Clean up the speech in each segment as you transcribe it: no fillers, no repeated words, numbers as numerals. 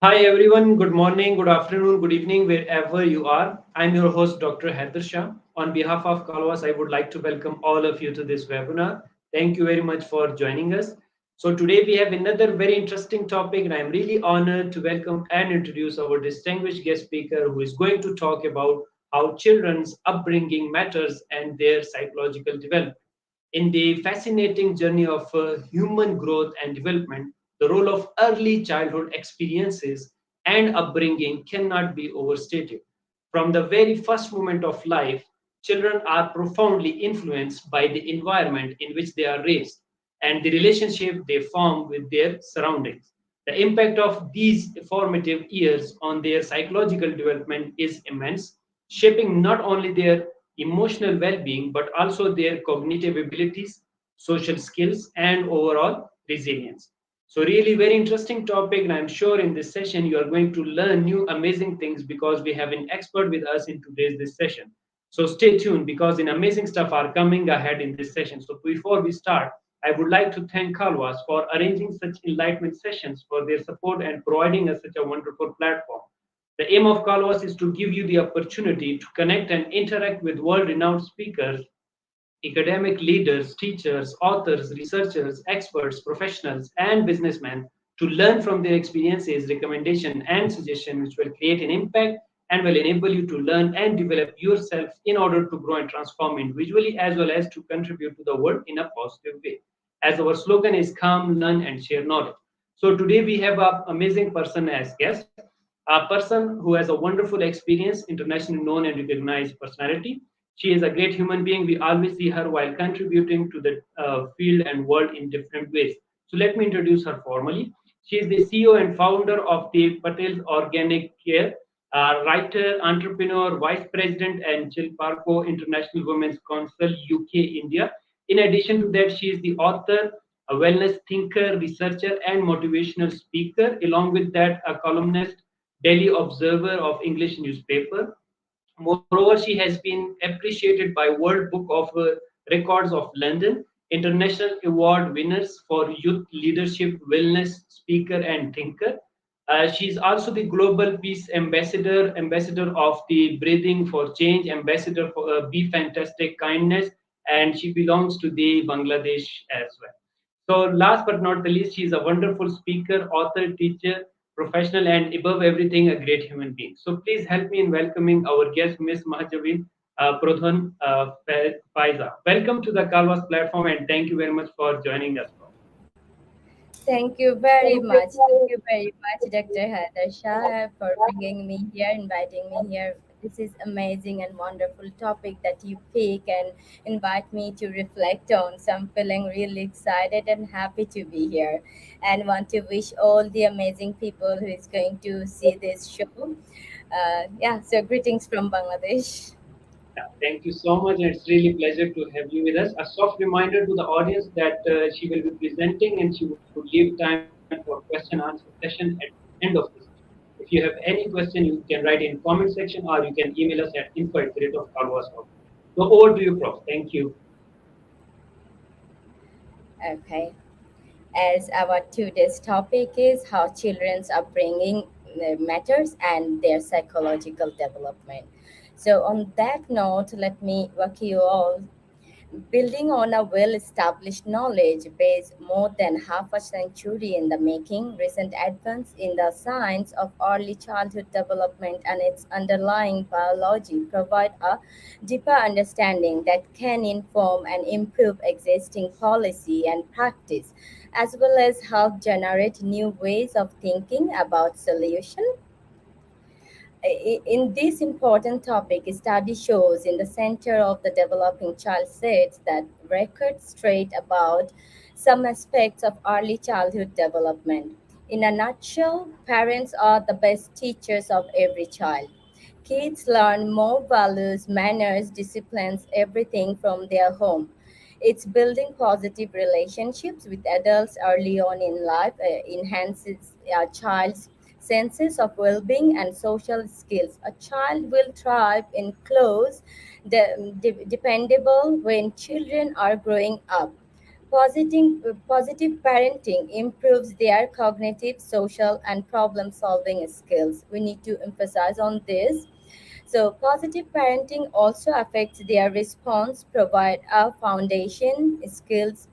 Hi everyone, good morning, good afternoon, good evening, wherever you are. I'm your host, Dr. Haider Shah. On behalf of Kalwas, I would like to welcome all of you to this webinar. Thank you very much for joining us. So today we have another very interesting topic, and I'm really honored to welcome and introduce our distinguished guest speaker who is going to talk about how children's upbringing matters and their psychological development. In the fascinating journey of human growth and development, the role of early childhood experiences and upbringing cannot be overstated. From the very first moment of life, children are profoundly influenced by the environment in which they are raised and the relationship they form with their surroundings. The impact of these formative years on their psychological development is immense, shaping not only their emotional well-being but also their cognitive abilities, social skills, and overall resilience. So really very interesting topic, and I'm sure in this session you are going to learn new amazing things because we have an expert with us in today's this session. So stay tuned because in amazing stuff are coming ahead in this session. So before we start, I would like to thank Kalwas for arranging such enlightenment sessions, for their support and providing us such a wonderful platform. The aim of Kalwas is to give you the opportunity to connect and interact with world renowned speakers, academic leaders, teachers, authors, researchers, experts, professionals, and businessmen to learn from their experiences, recommendation, and suggestion, which will create an impact and will enable you to learn and develop yourself in order to grow and transform individually as well as to contribute to the world in a positive way. As our slogan is come, learn, and share knowledge. So today we have an amazing person as guest, a person who has a wonderful experience, internationally known and recognized personality. She is a great human being. We always see her while contributing to the field and world in different ways. So let me introduce her formally. She is the CEO and founder of the Patel's Organic Care, writer, entrepreneur, vice president, and Chilparco International Women's Council, UK, India. In addition to that, she is the author, a wellness thinker, researcher, and motivational speaker. Along with that, a columnist, Daily Observer of English newspaper. Moreover, she has been appreciated by World Book of Records of London, international award winners for youth leadership, wellness speaker, and thinker. She is also the global peace ambassador, ambassador of the Breathing for Change, ambassador for Be Fantastic Kindness, and she belongs to the Bangladesh as well. So, last but not the least, she is a wonderful speaker, author, teacher, professional, and above everything, a great human being. So, please help me in welcoming our guest, Miss Mehjabin Prodhan Faiza. Welcome to the Kalwas platform, and thank you very much for joining us. Thank you very much. Thank you very much, Dr. Haider Shah, for bringing me here, inviting me here. This is amazing and wonderful topic that you pick and invite me to reflect on. So I'm feeling really excited and happy to be here, and want to wish all the amazing people who is going to see this show. So greetings from Bangladesh. Yeah, thank you so much. It's really pleasure to have you with us. A soft reminder to the audience that she will be presenting and she would leave time for question answer session at the end of this. If you have any question, you can write in comment section or you can email us at info@carvas.com. So over to you, Prof. Thank you. Okay. As our today's topic is how children's upbringing matters and their psychological development. So, on that note, let me walk you all. Building on a well established knowledge base more than half a century in the making, recent advances in the science of early childhood development and its underlying biology provide a deeper understanding that can inform and improve existing policy and practice, as well as help generate new ways of thinking about solutions. In this important topic, study shows in the center of the developing child sets that record straight about some aspects of early childhood development. In a nutshell, parents are the best teachers of every child. Kids learn more values, manners, disciplines, everything from their home. It's building positive relationships with adults early on in life enhances a child's senses of well-being and social skills. A child will thrive in close, dependable when children are growing up. Positive parenting improves their cognitive, social, and problem solving skills. We need to emphasize on this. So, positive parenting also affects their response, provide a foundation, skills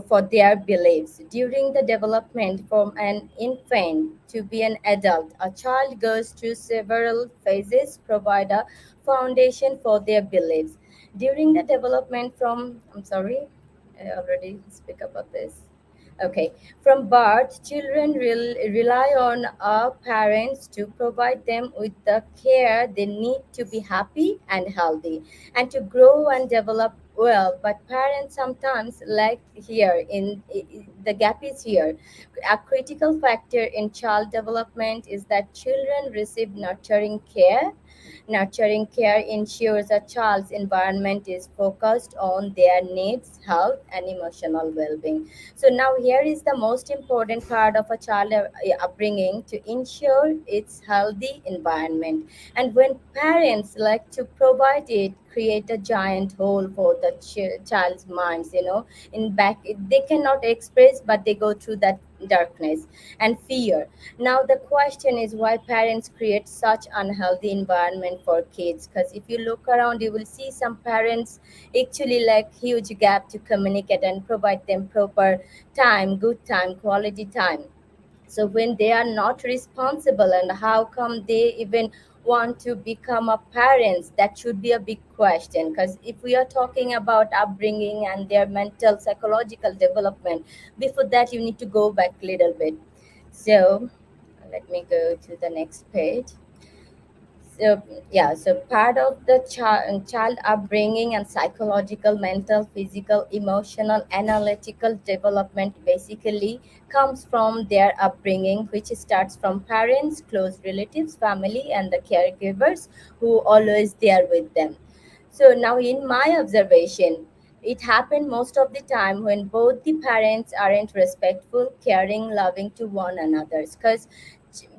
for their beliefs. During the development from an infant to be an adult, a child goes through several phases, provide a foundation for their beliefs. During the development from, I'm sorry, I already speak about this. Okay, from birth, children rely on our parents to provide them with the care they need to be happy and healthy and to grow and develop well. But parents sometimes lack here. The gap is here. A critical factor in child development is that children receive nurturing care. Nurturing care ensures a child's environment is focused on their needs, health, and emotional well being. So, now here is the most important part of a child upbringing to ensure its healthy environment. And when parents like to provide it, create a giant hole for the child's minds, in back, they cannot express, but they go through that darkness and fear. Now the question is why parents create such unhealthy environment for kids, because if you look around you will see some parents actually like huge gap to communicate and provide them proper time, good time, quality time. So when they are not responsible, and how come they even want to become a parents, that should be a big question. Because if we are talking about upbringing and their mental psychological development, before that you need to go back a little bit. So let me go to the next page. So yeah, so part of the child upbringing and psychological, mental, physical, emotional, analytical development basically comes from their upbringing, which starts from parents, close relatives, family, and the caregivers who always there with them. So now, in my observation, it happened most of the time when both the parents aren't respectful, caring, loving to one another. Because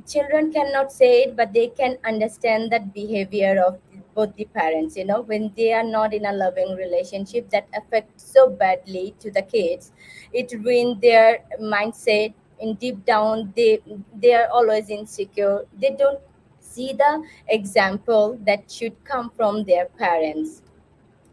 children cannot say it, but they can understand that behavior of both the parents. When they are not in a loving relationship, that affects so badly to the kids. It ruins their mindset. In deep down, they are always insecure. They don't see the example that should come from their parents,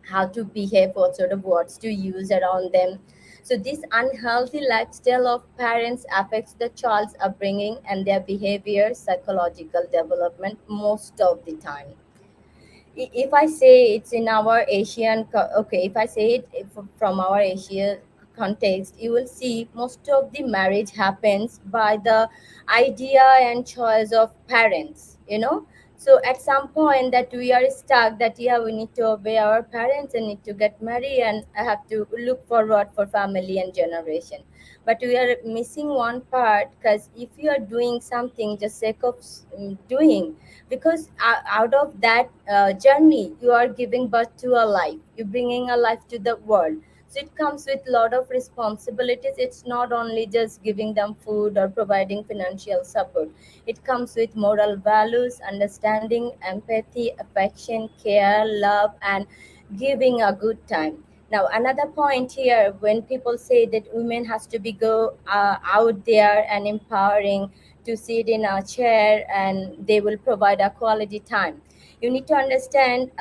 how to behave, what sort of words to use around them. So this unhealthy lifestyle of parents affects the child's upbringing and their behavior, psychological development most of the time. If I say it's in our okay, if I say it from our Asia context, you will see most of the marriage happens by the idea and choice of parents. So at some point that we are stuck, that yeah, we need to obey our parents and need to get married and I have to look forward for family and generation. But we are missing one part, because if you are doing something just sake of doing, because out of that journey you are giving birth to a life, you're bringing a life to the world. So it comes with a lot of responsibilities. It's not only just giving them food or providing financial support. It comes with moral values, understanding, empathy, affection, care, love, and giving a good time. Now another point here, when people say that women has to be go out there and empowering to sit in a chair and they will provide a quality time, you need to understand,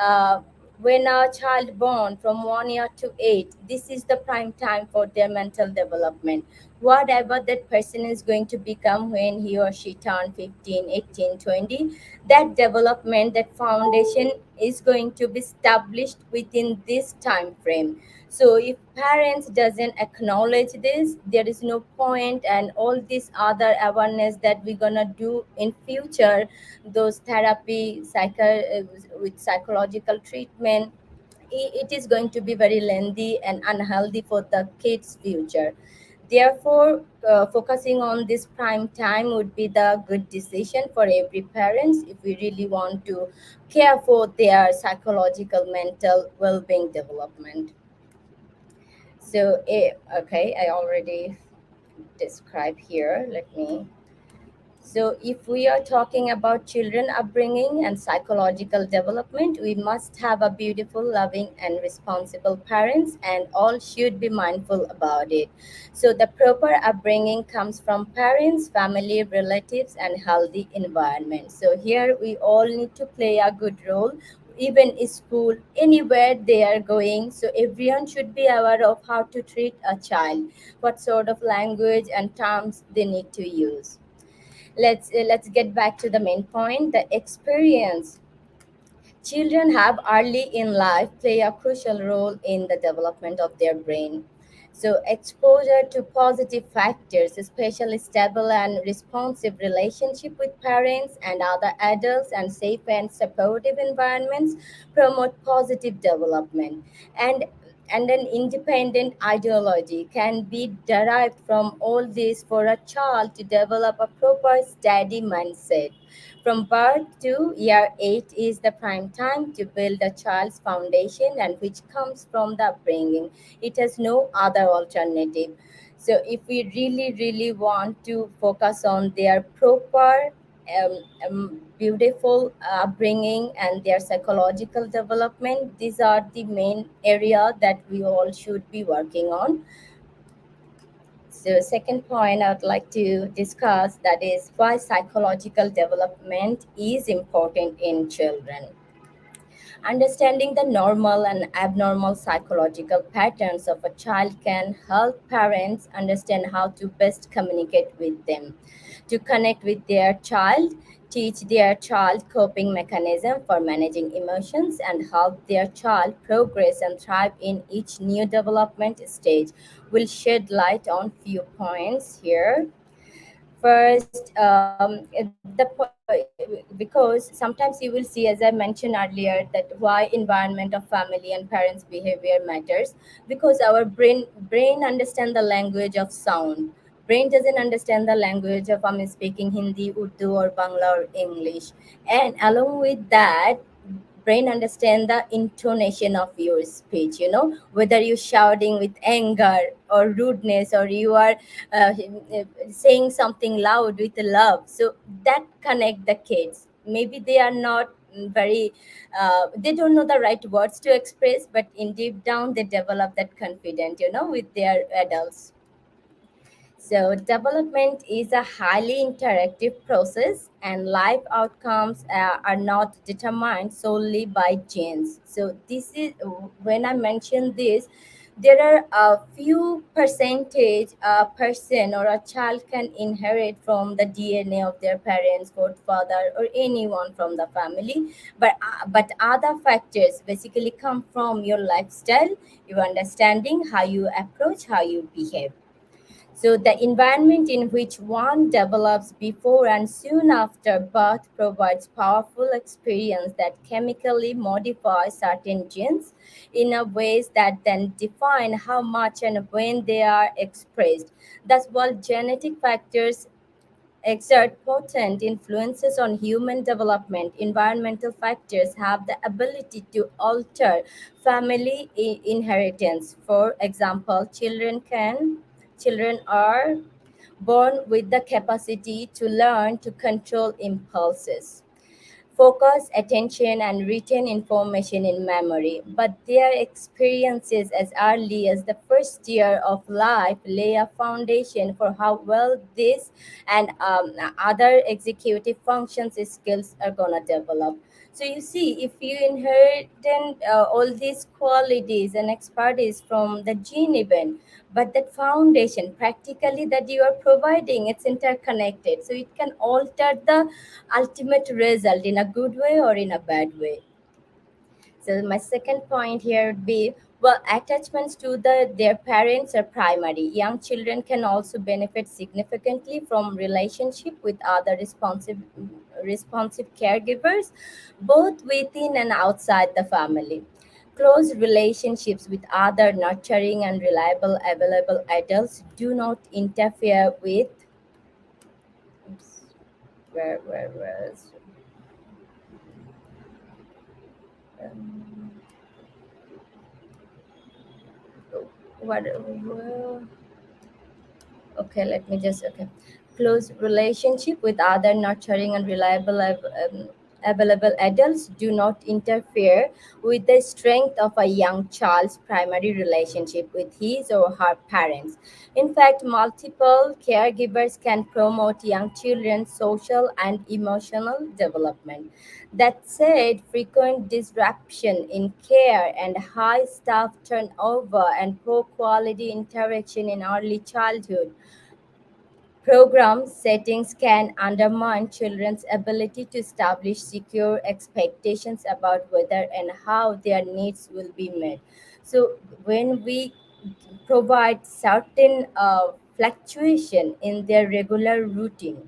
when a child born from 1 year to 8, this is the prime time for their mental development. Whatever that person is going to become when he or she turn 15, 18, 20, that development, that foundation is going to be established within this time frame. So if parents doesn't acknowledge this, there is no point, and all this other awareness that we're gonna do in future, those therapy with psychological treatment, it is going to be very lengthy and unhealthy for the kids future. Therefore, focusing on this prime time would be the good decision for every parents if we really want to care for their psychological mental well-being development. So, okay, I already describe here. Let me So, if we are talking about children upbringing and psychological development, we must have a beautiful, loving, and responsible parents, and all should be mindful about it. So, the proper upbringing comes from parents, family, relatives, and healthy environment. So, here we all need to play a good role. Even in school, anywhere they are going, so everyone should be aware of how to treat a child, what sort of language and terms they need to use. Let's get back to the main point, the experience children have early in life play a crucial role in the development of their brain. So, exposure to positive factors, especially stable and responsive relationship with parents and other adults, and safe and supportive environments, promote positive development. And and an independent ideology can be derived from all this for a child to develop a proper steady mindset. From birth to year 8 is the prime time to build a child's foundation, and which comes from the upbringing. It has no other alternative. So, if we really want to focus on their proper, beautiful upbringing and their psychological development, these are the main area that we all should be working on. So, second point I would like to discuss, that is why psychological development is important in children. Understanding the normal and abnormal psychological patterns of a child can help parents understand how to best communicate with them, to connect with their child, teach their child coping mechanism for managing emotions, and help their child progress and thrive in each new development stage. We'll shed light on few points here. First, because sometimes you will see, as I mentioned earlier, that why environment of family and parents' behavior matters, because our brain understand the language of sound. Brain doesn't understand the language of I'm speaking Hindi, Urdu, or Bangla or English, and along with that, brain understand the intonation of your speech, whether you're shouting with anger or rudeness, or you are saying something loud with love. So that connect the kids. Maybe they are not very they don't know the right words to express, but in deep down they develop that confidence, with their adults. So, development is a highly interactive process, and life outcomes are not determined solely by genes. So, this is when I mention this, there are a few percentage a person or a child can inherit from the DNA of their parents, godfather, or anyone from the family. But other factors basically come from your lifestyle, your understanding, how you approach, how you behave. So, the environment in which one develops before and soon after birth provides powerful experience that chemically modify certain genes in a ways that then define how much and when they are expressed. Thus, while genetic factors exert potent influences on human development, environmental factors have the ability to alter family inheritance. For example, children are born with the capacity to learn to control impulses, focus attention, and retain information in memory, but their experiences as early as the first year of life lay a foundation for how well this and other executive functions skills are going to develop. So you see, if you inherit all these qualities and expertise from the gene even, but that foundation practically that you are providing, it's interconnected, so it can alter the ultimate result in a good way or in a bad way. So my second point here would be, well, attachments to their parents are primary. Young children can also benefit significantly from relationship with other responsive caregivers, both within and outside the family. Close relationships with other nurturing and reliable available adults do not interfere with, oops, where is um, what Okay, let me just okay. Close relationship with other nurturing and reliable available adults do not interfere with the strength of a young child's primary relationship with his or her parents. In fact, multiple caregivers can promote young children's social and emotional development. That said, frequent disruption in care and high staff turnover and poor quality interaction in early childhood program settings can undermine children's ability to establish secure expectations about whether and how their needs will be met. So, when we provide certain fluctuation in their regular routine,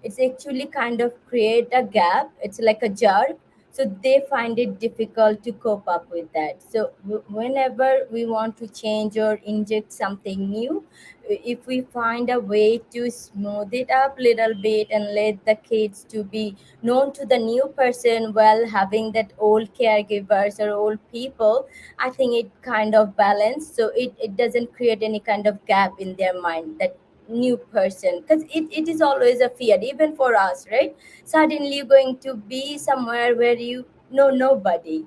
it's actually kind of create a gap. It's like a jerk, so they find it difficult to cope up with that. So whenever we want to change or inject something new, if we find a way to smooth it up little bit and let the kids to be known to the new person while having that old caregivers or old people, I think it kind of balance, so it doesn't create any kind of gap in their mind, that new person, because it is always a fear even for us, right? Suddenly you're going to be somewhere where you know nobody.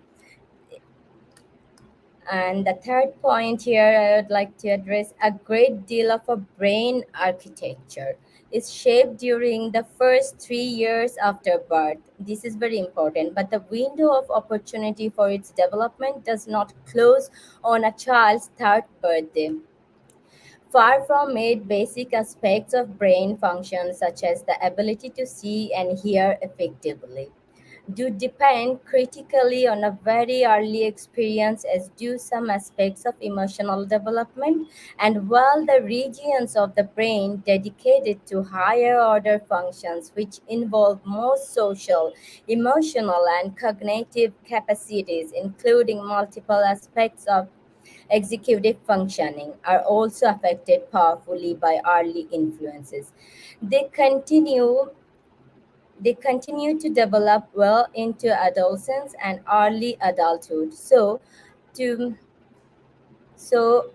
And the third point here I would like to address, a great deal of a brain architecture is shaped during the first 3 years after birth. This is very important, but the window of opportunity for its development does not close on a child's third birthday. Far from it, basic aspects of brain function, such as the ability to see and hear effectively, do depend critically on a very early experience, as do some aspects of emotional development. And while the regions of the brain dedicated to higher order functions, which involve more social, emotional, and cognitive capacities, including multiple aspects of executive functioning, are also affected powerfully by early influences. They continue they continue to develop well into adolescence and early adulthood. To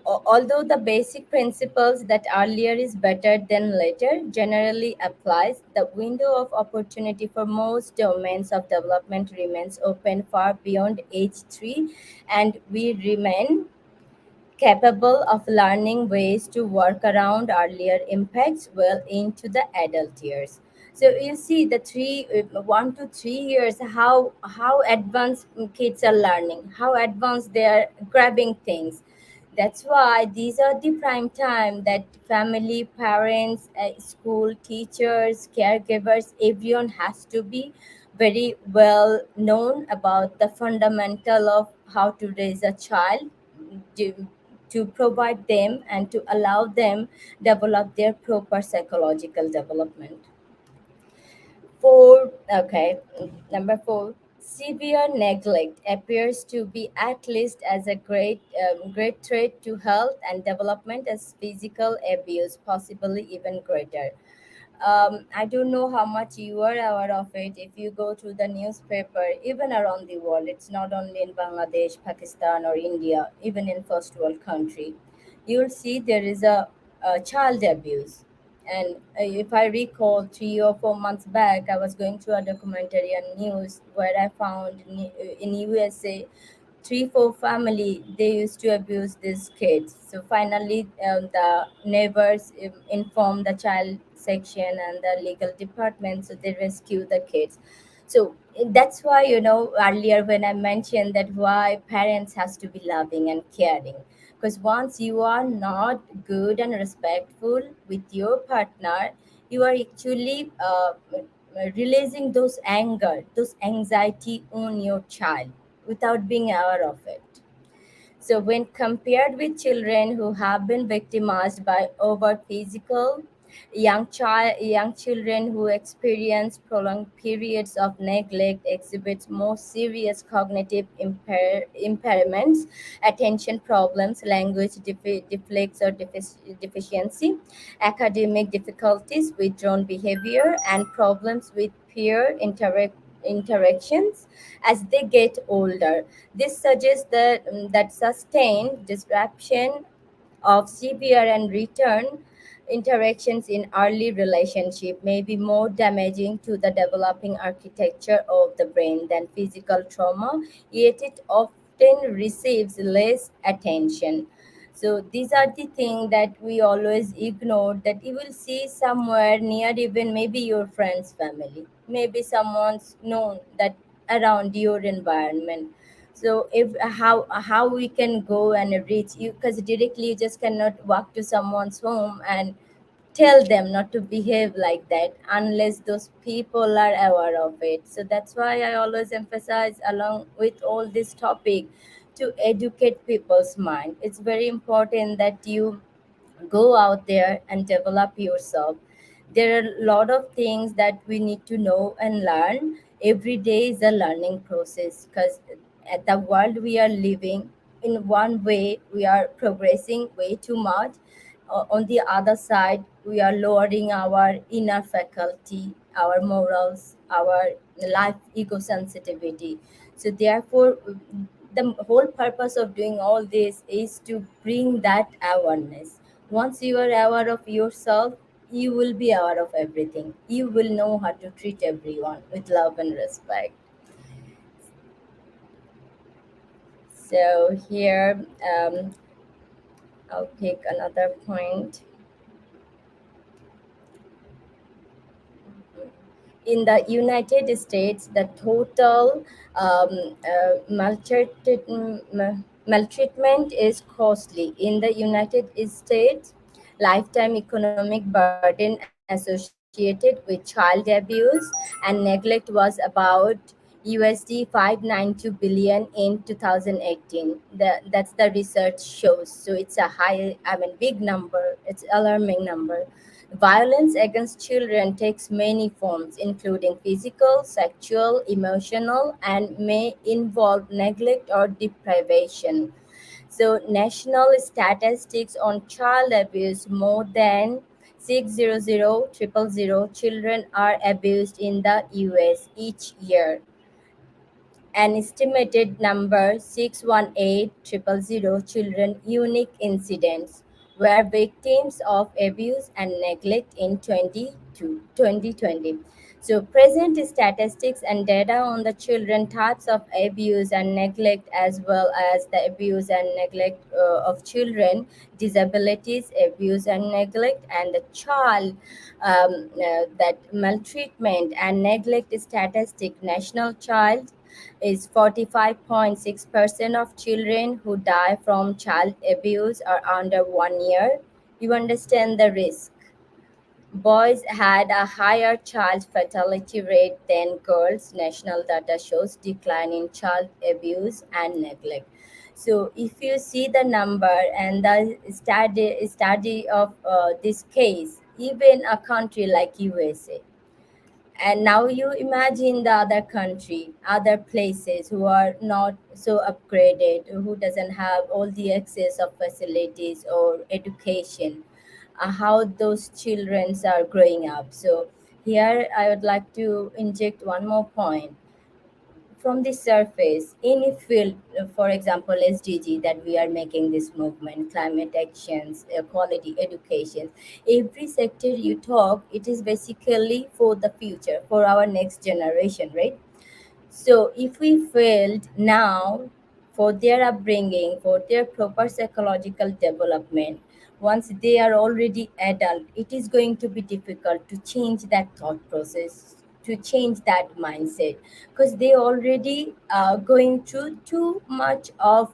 although the basic principles that earlier is better than later generally applies, the window of opportunity for most domains of development remains open far beyond age 3, and we remain capable of learning ways to work around earlier impacts well into the adult years. So you see the 1 to 3 years, how advanced kids are learning, how advanced they are grabbing things. That's why these are the prime time that family, parents, school teachers, caregivers, everyone has to be very well known about the fundamental of how to raise a child, to, to provide them and to allow them develop their proper psychological development. Number four, severe neglect appears to be at least as a great threat to health and development as physical abuse, possibly even greater. I don't know how much you are aware of it. If you go to the newspaper, even around the world, it's not only in Bangladesh, Pakistan, or India, even in first world country, you'll see there is a child abuse. And if I recall, 3 or 4 months back, I was going through a documentary on news where I found in USA, 3 4 family they used to abuse these kids. So finally the neighbors informed the child section and the legal department, so they rescue the kids. So that's why, earlier when I mentioned that why parents has to be loving and caring, because once you are not good and respectful with your partner, you are actually releasing those anger, those anxiety on your child without being aware of it. So, when compared with children who have been victimized by overt physical, young children who experience prolonged periods of neglect exhibit more serious cognitive impairments, attention problems, language defects or deficiency, academic difficulties, withdrawn behavior, and problems with peer interactions as they get older. This suggests that sustained disruption of severe and return. Interactions in early relationship may be more damaging to the developing architecture of the brain than physical trauma, yet it often receives less attention. So these are the things that we always ignore, that you will see somewhere near, even maybe your friend's family, maybe someone's known that around your environment. So if how we can go and reach you, because directly you just cannot walk to someone's home and tell them not to behave like that unless those people are aware of it. So that's why I always emphasize, along with all this topic, to educate people's mind. It's very important that you go out there and develop yourself. There are a lot of things that we need to know and learn. Every day is a learning process, because at the world we are living, in one way we are progressing way too much. On the other side, we are lowering our inner faculty, our morals, our life ego sensitivity. So therefore, the whole purpose of doing all this is to bring that awareness. Once you are aware of yourself, you will be aware of everything. You will know how to treat everyone with love and respect. So here, I'll pick another point. In the United States, the total maltreatment is costly. In the United States, lifetime economic burden associated with child abuse and neglect was about USD 592 billion in 2018. That's the research shows. So it's a high, I mean, big number. It's alarming number. Violence against children takes many forms, including physical, sexual, emotional, and may involve neglect or deprivation. So, national statistics on child abuse, more than 600,000 children are abused in the US each year. An estimated number 618,000 children unique incidents were victims of abuse and neglect in 2020. So present statistics and data on the children types of abuse and neglect, as well as the abuse and neglect of children, disabilities, abuse and neglect, and the child that maltreatment and neglect statistic. National child is 45.6% of children who die from child abuse are under 1 year. You understand the risk. Boys had a higher child fatality rate than girls. National data shows decline in child abuse and neglect. So, if you see the number and the study of this case, even a country like USA, and now you imagine the other country, other places who are not so upgraded, who doesn't have all the access of facilities or education, how those children are growing up. So here I would like to inject one more point. From the surface, any field, for example SDG, that we are making this movement, climate actions, quality education, every sector you talk, it is basically for the future, for our next generation, right? So if we failed now for their upbringing, for their proper psychological development, once they are already adult, it is going to be difficult to change that thought process, to change that mindset, because they already going through too much of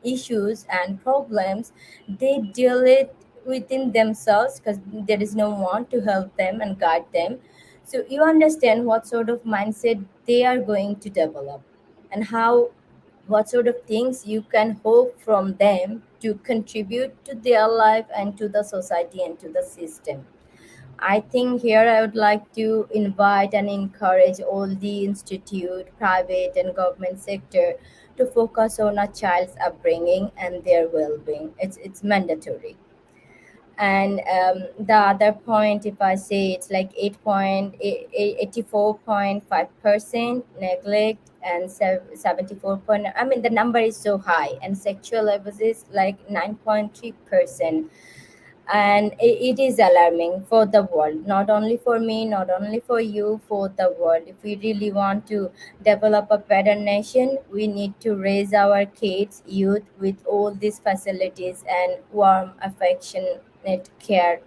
issues and problems. They deal it within themselves, because there is no one to help them and guide them. So you understand what sort of mindset they are going to develop, and how, what sort of things you can hope from them to contribute to their life and to the society and to the system. I think here I would like to invite and encourage all the institute, private and government sector to focus on a child's upbringing and their well-being. It's mandatory. And the other point, if I say, it's like 84.5% neglect, and 74 point, I mean the number is so high, and sexual abuse is like 9.3%. And it is alarming for the world, not only for me, not only for you, for the world. If we really want to develop a better nation, we need to raise our kids, youth, with all these facilities and warm, affectionate care.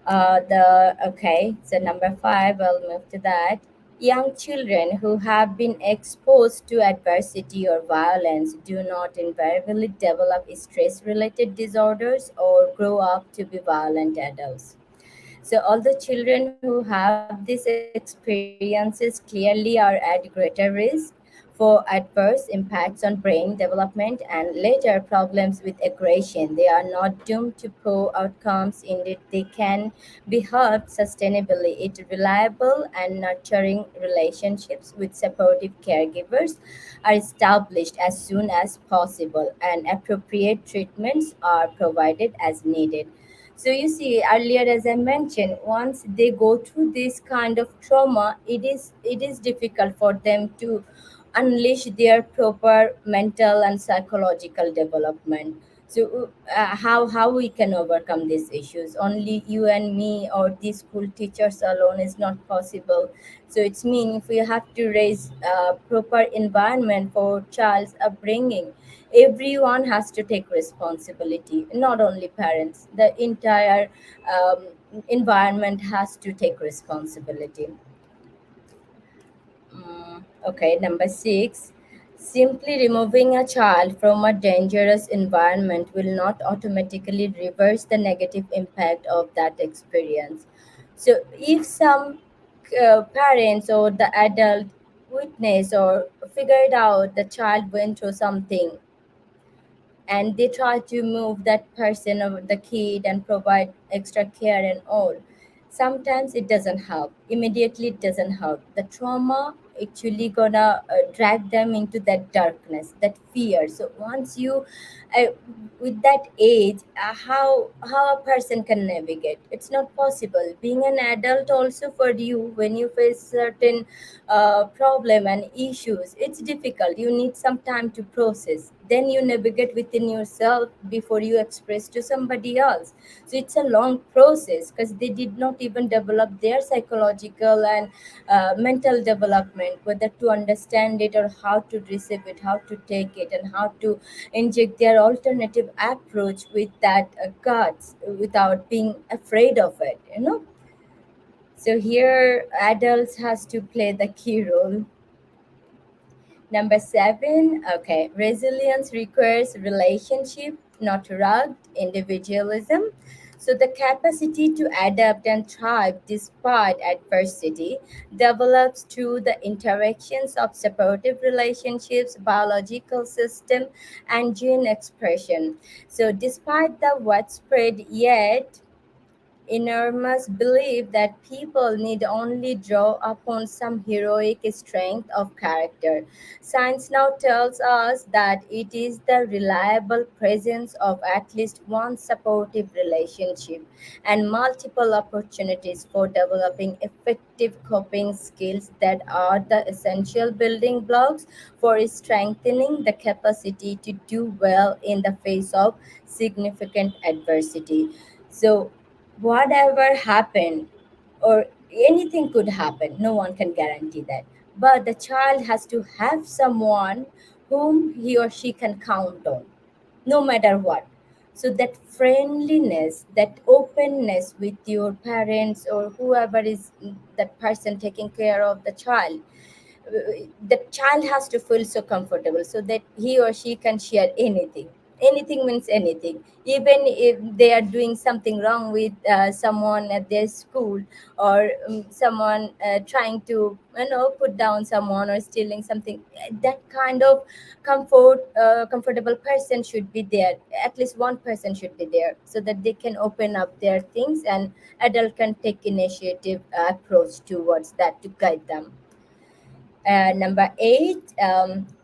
The Okay, so number five, I'll move to that. Young children who have been exposed to adversity or violence do not invariably develop stress-related disorders or grow up to be violent adults. So, all the children who have these experiences clearly are at greater risk for adverse impacts on brain development and later problems with aggression. They are not doomed to poor outcomes, indeed, they can be helped sustainably. It reliable and nurturing relationships with supportive caregivers are established as soon as possible, and appropriate treatments are provided as needed. So you see, earlier as I mentioned, once they go through this kind of trauma, it is difficult for them to unleash their proper mental and psychological development. So how we can overcome these issues? Only you and me or the school teachers alone is not possible. So it's mean if we have to raise a proper environment for child's upbringing, everyone has to take responsibility, not only parents. The entire environment has to take responsibility. Okay, number six. Simply removing a child from a dangerous environment will not automatically reverse the negative impact of that experience. So, if some parents or the adult witness or figured out the child went through something, and they try to move that person or the kid and provide extra care and all, sometimes it doesn't help immediately. It doesn't help. The trauma actually gonna drag them into that darkness, that fear. So once you uh, with that age, how a person can navigate, it's not possible. Being an adult also, for you, when you face certain problem and issues, it's difficult. You need some time to process, then you navigate within yourself before you express to somebody else. So it's a long process because they did not even develop their psychological and mental development, whether to understand it or how to receive it, how to take it, and how to inject their alternative approach with that guts without being afraid of it. So here adults has to play the key role. Number seven, okay, resilience requires relationship, not rugged individualism. So the capacity to adapt and thrive despite adversity develops through the interactions of supportive relationships, biological system, and gene expression. So despite the widespread yet enormous belief that people need only draw upon some heroic strength of character. Science now tells us that it is the reliable presence of at least one supportive relationship and multiple opportunities for developing effective coping skills that are the essential building blocks for strengthening the capacity to do well in the face of significant adversity. So, whatever happened, or anything could happen, no one can guarantee that, but the child has to have someone whom he or she can count on, no matter what. So that friendliness, that openness with your parents or whoever is that person taking care of the child, the child has to feel so comfortable so that he or she can share anything. Anything means anything, even if they are doing something wrong with someone at their school, or someone trying to put down someone or stealing something. That kind of comfortable person should be there. At least one person should be there so that they can open up their things, and adult can take initiative approach towards that to guide them. Number eight,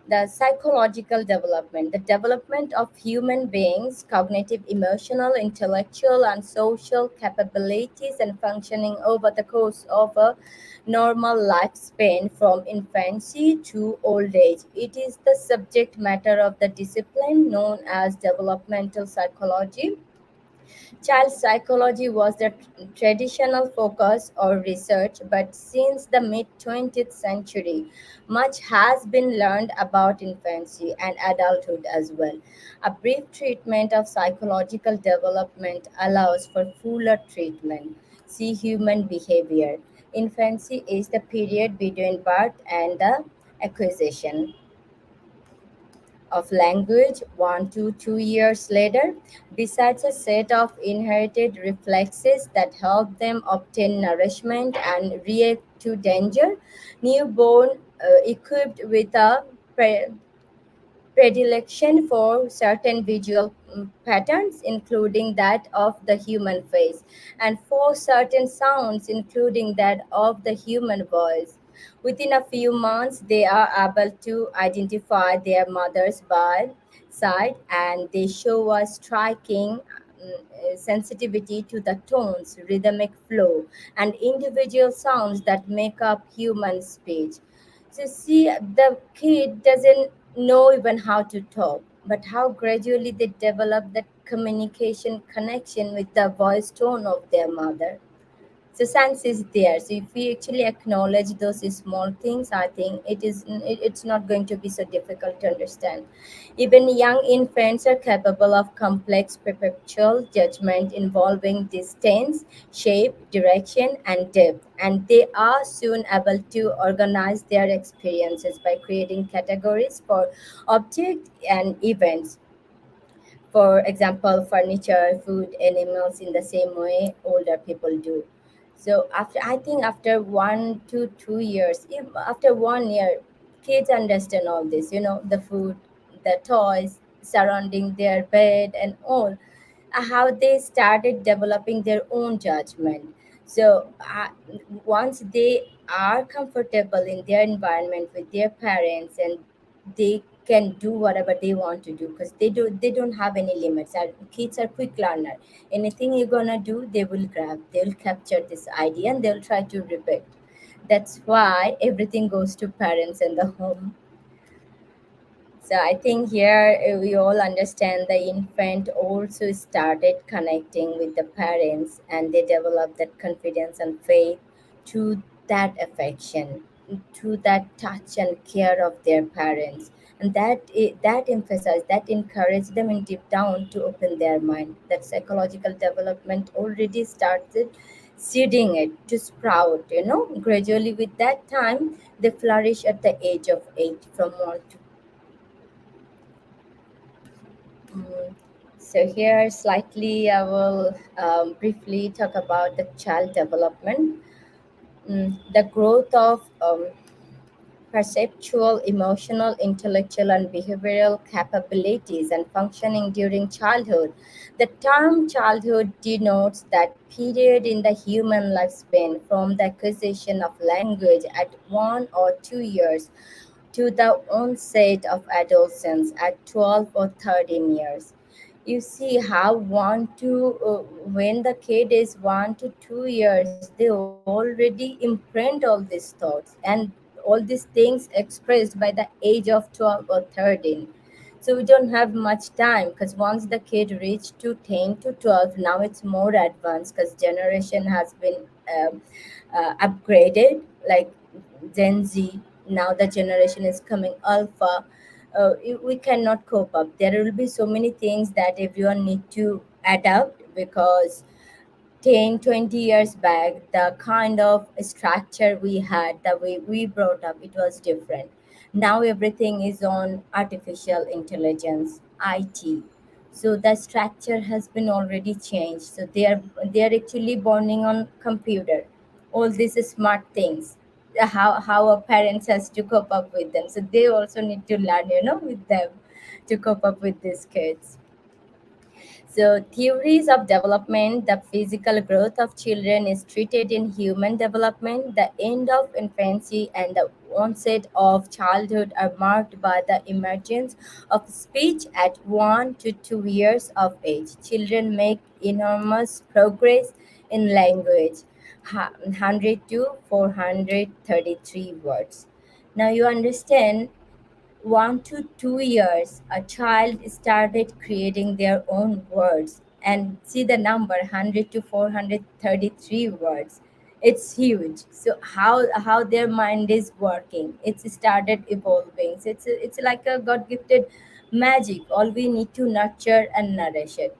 the psychological development, the development of human beings' cognitive, emotional, intellectual, and social capabilities and functioning over the course of a normal lifespan from infancy to old age. It is the subject matter of the discipline known as developmental psychology. Child psychology was the traditional focus or research, but since the mid 20th century, much has been learned about infancy and adulthood as well. A brief treatment of psychological development allows for fuller treatment. See human behavior. Infancy is the period between birth and the acquisition of language 1 to 2 years later. Besides a set of inherited reflexes that help them obtain nourishment and react to danger, newborn equipped with a predilection for certain visual patterns, including that of the human face, and for certain sounds, including that of the human voice. Within a few months, they are able to identify their mother's by side, and they show a striking sensitivity to the tones, rhythmic flow, and individual sounds that make up human speech. So see, the kid doesn't know even how to talk, but how gradually they develop that communication connection with the voice tone of their mother. So sense is there. So if we actually acknowledge those small things, I think it's not going to be so difficult to understand. Even young infants are capable of complex perceptual judgment involving distance, shape, direction, and depth, and they are soon able to organize their experiences by creating categories for objects and events. For example, furniture, food, animals in the same way older people do. So after, I think after 1 to 2 years, if after 1 year, kids understand all this. The food, the toys surrounding their bed, and all how they started developing their own judgment. So once they are comfortable in their environment with their parents, and they can do whatever they want to do because they don't have any limits. Our kids are quick learner. Anything you're gonna do, they will grab, they'll capture this idea, and they'll try to repeat. That's why everything goes to parents in the home. So I think here we all understand the infant also started connecting with the parents, and they develop that confidence and faith to that affection, to that touch and care of their parents. And that emphasize, that encourage them in deep down to open their mind. That psychological development already started seeding it to sprout, gradually. With that time, they flourish at the age of 8, from 1 to Mm, So here, slightly, I will briefly talk about the child development. The growth of perceptual, emotional, intellectual, and behavioral capabilities and functioning during childhood. The term childhood denotes that period in the human lifespan from the acquisition of language at 1 or 2 years to the onset of adolescence at 12 or 13 years. You see how when the kid is 1 to 2 years, they already imprint all these thoughts and all these things expressed by the age of 12 or 13. So we don't have much time, because once the kid reached to 10 to 12, now it's more advanced because generation has been upgraded, like Gen Z. Now the generation is coming alpha. We cannot cope up. There will be so many things that everyone need to adapt, because 10, 20 years back, the kind of structure we had, the way we brought up, it was different. Now everything is on artificial intelligence, IT. So the structure has been already changed. So they are actually bonding on computer. All these smart things. How our parents has to cope up with them. So they also need to learn, with them to cope up with these kids. So, theories of development, the physical growth of children is treated in human development. The end of infancy and the onset of childhood are marked by the emergence of speech at 1 to 2 years of age. Children make enormous progress in language, 100 to 433 words. Now, you understand, 1 to 2 years, a child started creating their own words. and see the number 100 to 433 words. It's huge. So how their mind is working, it's started evolving. So it's like a god gifted magic. All we need to nurture and nourish it.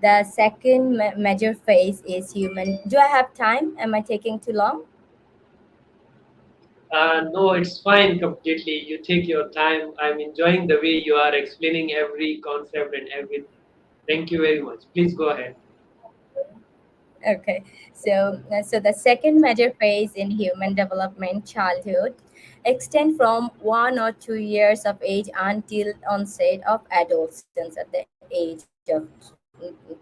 The second major phase is human. Do I have time? Am I taking too long? No, it's fine completely. You take your time. I'm enjoying the way you are explaining every concept and everything. Thank you very much. Please go ahead. Okay, so the second major phase in human development, childhood, extend from 1 or 2 years of age until onset of adolescence at the age of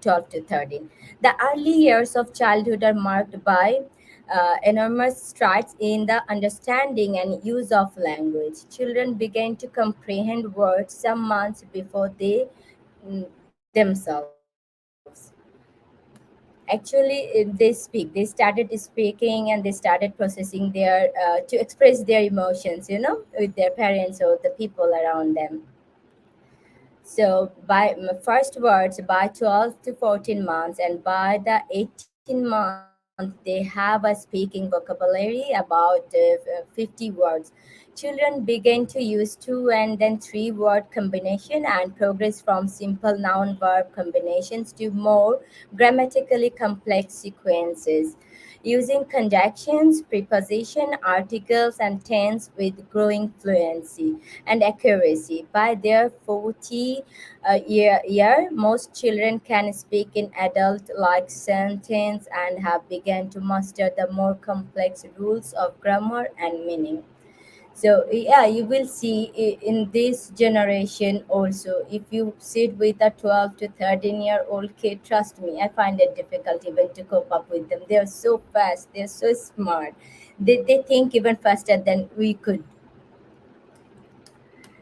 12 to 13. The early years of childhood are marked by enormous strides in the understanding and use of language. Children begin to comprehend words some months before they themselves. Actually, they started speaking and they started processing their to express their emotions, with their parents or the people around them. So by first words by 12 to 14 months, and by the 18 month they have a speaking vocabulary about 50 words. Children begin to use two and then three word combination and progress from simple noun verb combinations to more grammatically complex sequences, using conjunctions, preposition, articles, and tense with growing fluency and accuracy. By their 40 year, most children can speak in adult-like sentence and have begun to master the more complex rules of grammar and meaning. So yeah, you will see in this generation also. If you sit with a 12 to 13-year-old kid, trust me, I find it difficult even to cope up with them. They are so fast, they're so smart. They think even faster than we could.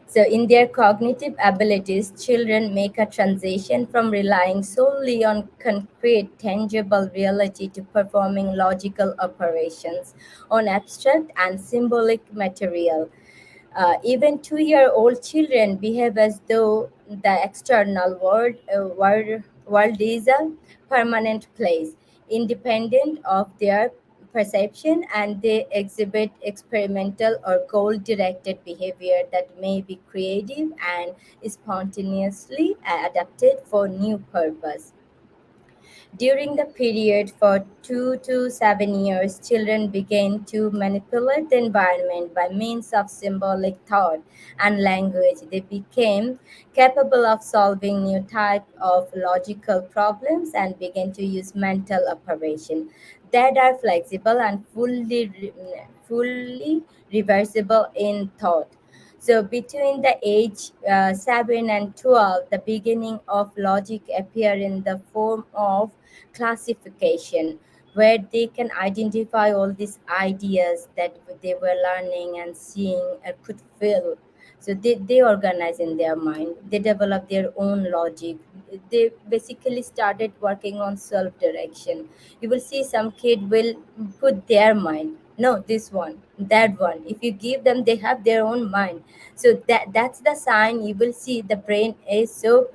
So, in their cognitive abilities, children make a transition from relying solely on concrete, tangible reality to performing logical operations on abstract and symbolic material. Even 2-year-old children behave as though the external world is a permanent place, independent of their perception, and they exhibit experimental or goal directed behavior that may be creative and spontaneously adapted for new purpose. During the period for 2 to 7 years, children begin to manipulate the environment by means of symbolic thought and language. They became capable of solving new type of logical problems and begin to use mental operation that are flexible and fully reversible in thought. So between the age 7 and 12, the beginning of logic appear in the form of classification, where they can identify all these ideas that they were learning and seeing and could feel. So they organize in their mind. They develop their own logic. They basically started working on self-direction. You will see some kid will put their mind. No, this one, that one. If you give them, they have their own mind. So that's the sign. You will see the brain is so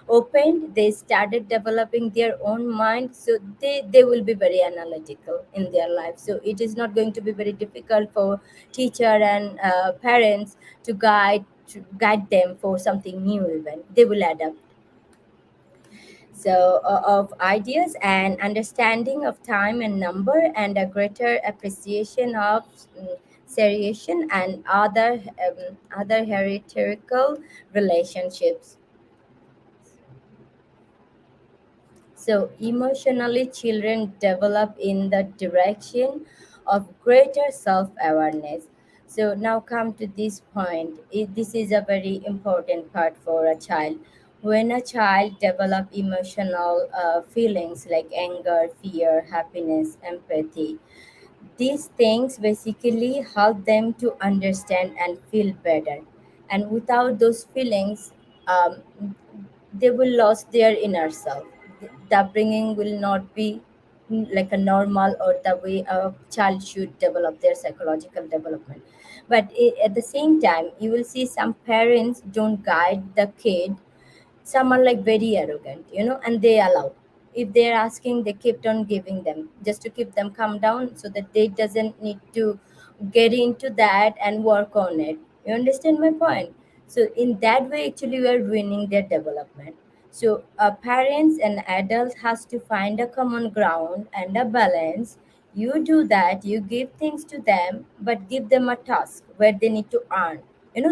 opened. They started developing their own mind, so they will be very analytical in their life. So it is not going to be very difficult for teacher and parents to guide them for something new. Even they will adapt. So of ideas and understanding of time and number, and a greater appreciation of seriation and other hierarchical relationships. So, emotionally, children develop in the direction of greater self awareness. So, now come to this point. This is a very important part for a child. When a child develop emotional feelings like anger, fear, happiness, empathy, these things basically help them to understand and feel better. And without those feelings, um, they will lose their inner self. The upbringing will not be like a normal or the way a child should develop their psychological development. But at the same time, you will see some parents don't guide the kid some are like very arrogant, and they allow. If they're asking, they kept on giving them just to keep them calm down, so that they doesn't need to get into that and work on it. You understand my point? So in that way, actually, we are ruining their development. So parents and adults has to find a common ground and a balance. You do that, you give things to them, but give them a task where they need to earn.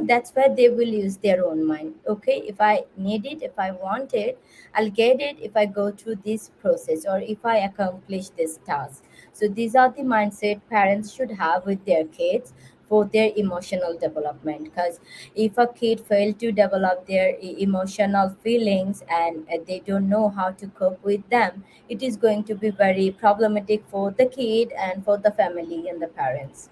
That's where they will use their own mind. Okay, if I need it, if I want it, I'll get it if I go through this process, or if I accomplish this task. So these are the mindset parents should have with their kids for their emotional development. Because if a kid fail to develop their emotional feelings, and they don't know how to cope with them, it is going to be very problematic for the kid and for the family and the parents.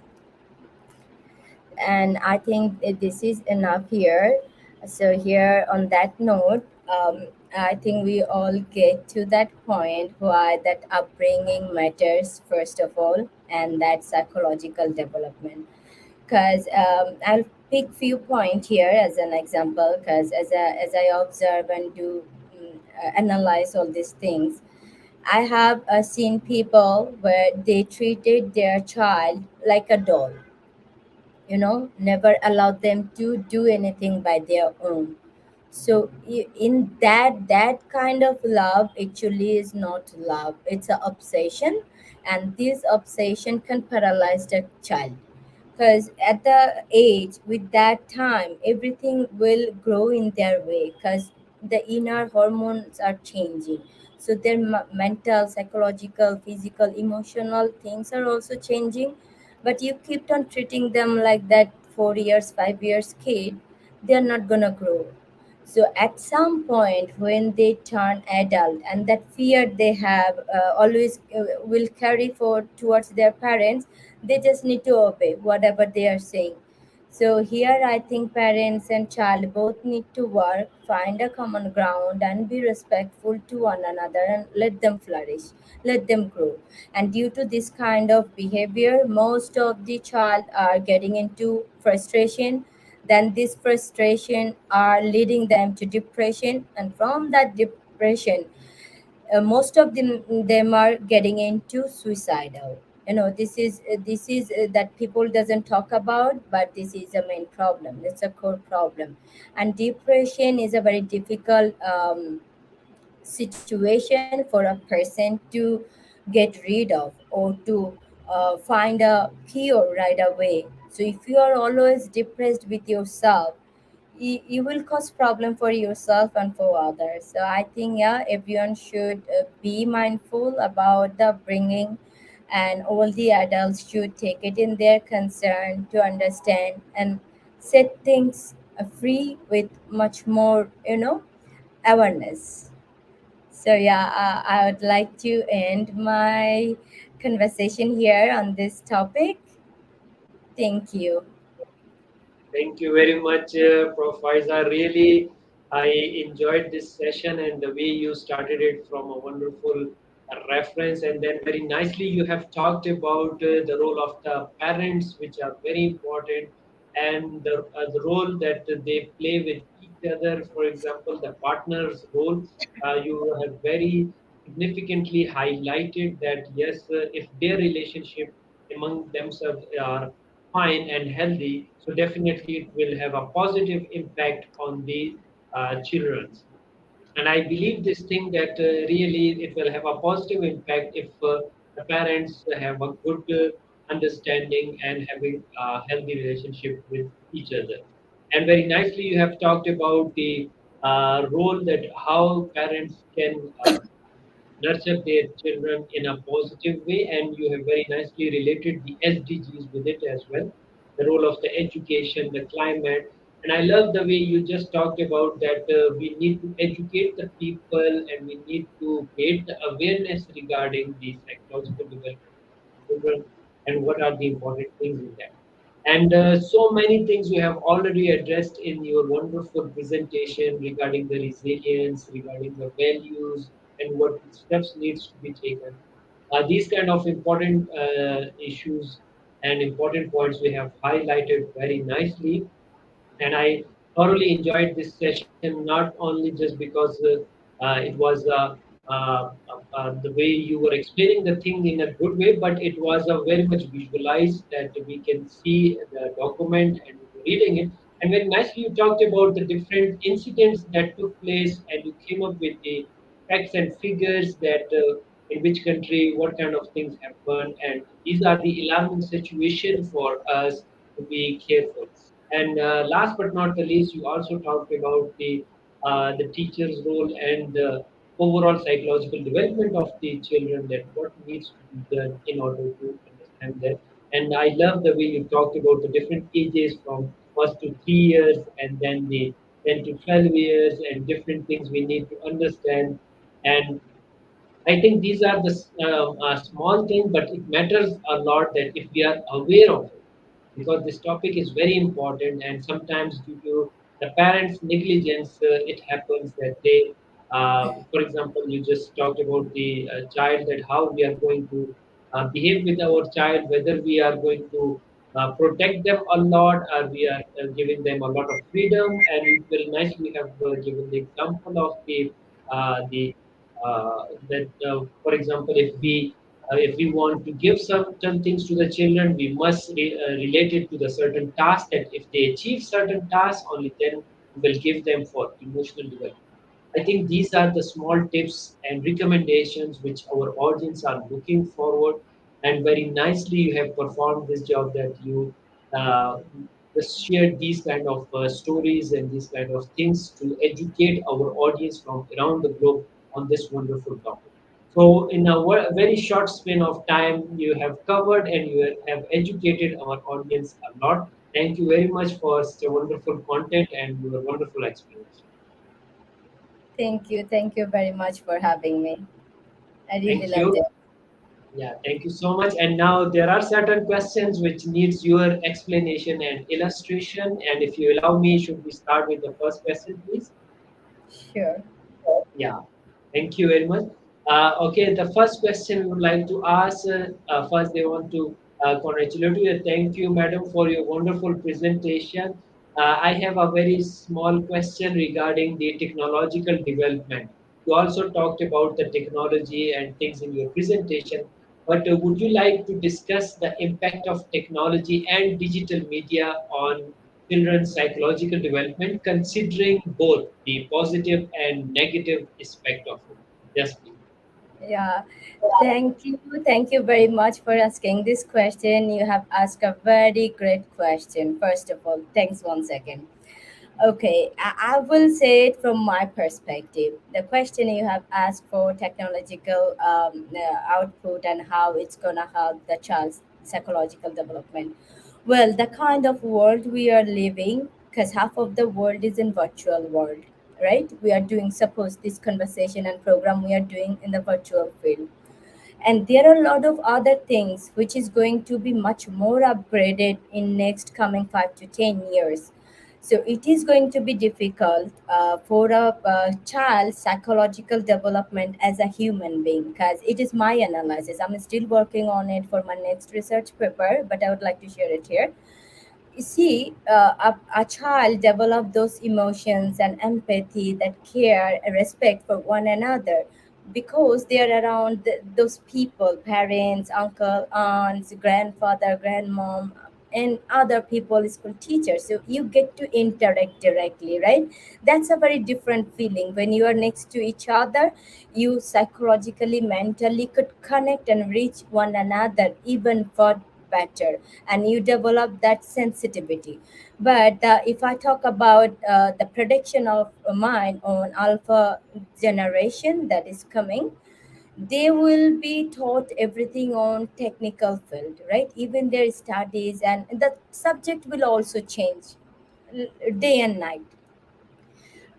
And I think this is enough here. So here on that note, I think we all get to that point why that upbringing matters first of all, and that psychological development. Because I'll pick few point here as an example, because as I observe and do analyze all these things, I have seen people where they treated their child like a doll, never allowed them to do anything by their own. So in that kind of love actually is not love, it's an obsession. And this obsession can paralyze the child, because at the age with that time everything will grow in their way, because the inner hormones are changing. So their mental, psychological, physical, emotional things are also changing. But you keep on treating them like that 4 years, 5 years kid, they're not gonna grow. So at some point when they turn adult, and that fear they have always will carry for towards their parents, they just need to obey whatever they are saying. So here I think parents and child both need to work, find a common ground, and be respectful to one another, and let them flourish, let them grow. And due to this kind of behavior, most of the child are getting into frustration. Then this frustration are leading them to depression, and from that depression, most of them are getting into suicidal. This is that people doesn't talk about, but this is a main problem, it's a core problem. And depression is a very difficult situation for a person to get rid of, or to find a cure right away. So if you are always depressed with yourself, you will cause problem for yourself and for others. So I think, yeah, everyone should be mindful about the bringing, and all the adults should take it in their concern to understand and set things free with much more, awareness. So yeah, I would like to end my conversation here on this topic. Thank you. Thank you very much, Prof. Faiza. Really, I enjoyed this session and the way you started it from a wonderful reference. And then, very nicely, you have talked about the role of the parents, which are very important, and the role that they play with each other. For example, the partner's role. You have very significantly highlighted that, yes, if their relationship among themselves are fine and healthy, so definitely it will have a positive impact on the children. And I believe this thing that really it will have a positive impact if the parents have a good understanding and having a healthy relationship with each other. And very nicely, you have talked about the role that how parents can nurture their children in a positive way, and you have very nicely related the SDGs with it as well, the role of the education, the climate. And I love the way you just talked about that we need to educate the people and we need to create the awareness regarding the psychological development of children and what are the important things in that. And so many things you have already addressed in your wonderful presentation regarding the resilience, regarding the values, and what steps needs to be taken. These kind of important issues and important points we have highlighted very nicely, and I thoroughly enjoyed this session, not only just because it was the way you were explaining the thing in a good way, but it was a very much visualized that we can see the document and we were reading it. And very nicely you talked about the different incidents that took place, and you came up with the facts and figures that in which country, what kind of things happen, and these are the alarming situation for us to be careful. And last but not the least, you also talked about the teacher's role and the overall psychological development of the children, that what needs to be done in order to understand that. And I love the way you talked about the different ages from 1 to 3 years, and then the 10 to 12 years, and different things we need to understand. And I think these are the small thing, but it matters a lot that if we are aware of it, because this topic is very important, and sometimes due to the parents' negligence, it happens that they, for example, you just talked about the child, that how we are going to behave with our child, whether we are going to protect them a lot, or we are giving them a lot of freedom. And you will nicely have given the example of the that for example, if we want to give certain things to the children, we must relate it to the certain task, that if they achieve certain tasks, only then we will give them for emotional development. I think these are the small tips and recommendations which our audience are looking forward. And very nicely, you have performed this job, that you uh, just shared these kind of stories and these kind of things to educate our audience from around the globe on this wonderful topic. So, in a very short span of time, you have covered and you have educated our audience a lot. Thank you very much for such a wonderful content and your wonderful explanation. Thank you very much for having me. I really Thank loved you. it. Yeah, thank you so much. And now there are certain questions which needs your explanation and illustration. And if you allow me, should we start with the first question, please? Sure. Yeah, thank you very much. Okay, the first question we would like to ask. First, they want to congratulate you. Thank you, madam, for your wonderful presentation. I have a very small question regarding the technological development. You also talked about the technology and things in your presentation, but would you like to discuss the impact of technology and digital media on children's psychological development, considering both the positive and negative aspect of it? Yes, please. Yeah. Thank you. Thank you very much for asking this question. You have asked a very great question. First of all, thanks once again. Okay, I will say it from my perspective. The question you have asked for technological output and how it's gonna help the child's psychological development. Well, the kind of world we are living, because half of the world is in virtual world, right? We are doing, suppose this conversation and program we are doing in the virtual field, and there are a lot of other things which is going to be much more upgraded in next coming 5 to 10 years. So it is going to be difficult for a child's psychological development as a human being, because it is my analysis. I'm still working on it for my next research paper, but I would like to share it here. You see, a child develop those emotions and empathy, that care and respect for one another, because they are around those people, parents, uncle, aunts, grandfather, grandmom, and other people, school teachers. So you get to interact directly, right? That's a very different feeling when you are next to each other. You psychologically, mentally could connect and reach one another even for better, and you develop that sensitivity. But if I talk about the prediction of mine on alpha generation that is coming, they will be taught everything on technical field, right? Even their studies and the subject will also change day and night.